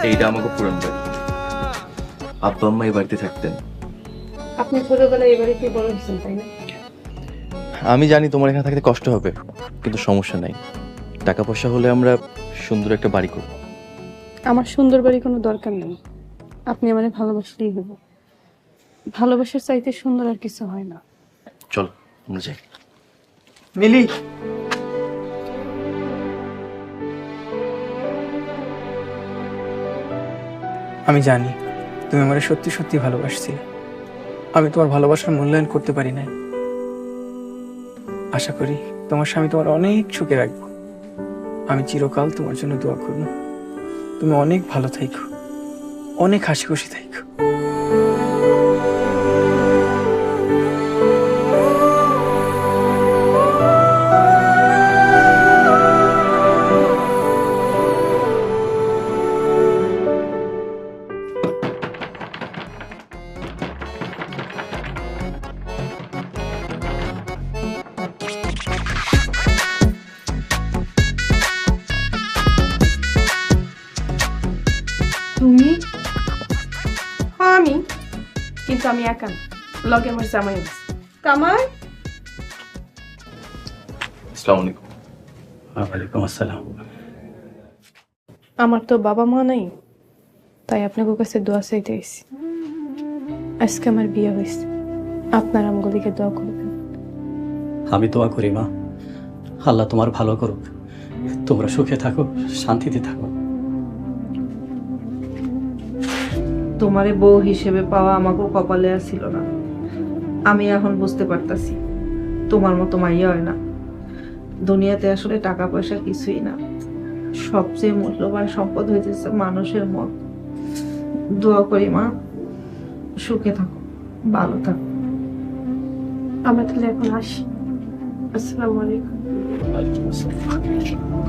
এইটা আমাকে পুরান বাড়ি। আব্বা আম্মা এই বাড়িতে থাকতেন। আপনি ছোটবেলায় এই বাড়িতে বড় হয়েছেন তাই না? আমি জানি তোমার এখানে থাকতে কষ্ট হবে, কিন্তু সমস্যা নাই। টাকা পয়সা হলে আমরা সুন্দর একটা বাড়ি করব। আমার সুন্দর বাড়ি কোনো দরকার নেই, আপনি আমাকে ভালোবাসলেই হবে। ভালোবাসার চাইতে সুন্দর আর কিছু হয় না। চল আমরা যাই। মিলি, আমি জানি তুমি আমার সত্যি সত্যি ভালোবাসছিলে। আমি তোমার ভালোবাসার মূল্যায়ন করতে পারি না। আশা করি তোমার স্বামী তোমার অনেক সুখে রাখবো। আমি চিরকাল তোমার জন্য দোয়া করব। তুমি অনেক ভালো থাইকো, অনেক হাসি খুশি থাইকো। তুমি? হ্যাঁ আমি, কিন্তু আমি একা না, লগে আমার জামাই আছে। কামাই, আসসালামু আলাইকুম। ওয়ালাইকুম আসসালাম। আমার তো বাবা মা নাই, তাই আপনার কাছে দোয়া চাইতে এসেছি। আজকে আমার বিয়ে হয়েছে, আপনার আমগুলিকে দোয়া করবেন। আমি দোয়া করি মা, আল্লাহ তোমার ভালো করুক, তোমরা সুখে থাকো, শান্তিতে থাকো। তোমারে বউ হিসেবে পাওয়া আমাকেও কপালে ছিল না। আমি এখন বুঝতে পারতাছি তোমার মতো মাইয়া হয় না। দুনিয়াতে আসলে টাকা পয়সা কিছুই না, সবচেয়ে মূল্যবান সম্পদ হইতেছে মানুষের মন। দোয়া করি মা, সুখে থাকো, ভালো থাকো। আমরা তাহলে এখন আসি। আসসালামু আলাইকুম। ওয়ালাইকুম আসসালাম।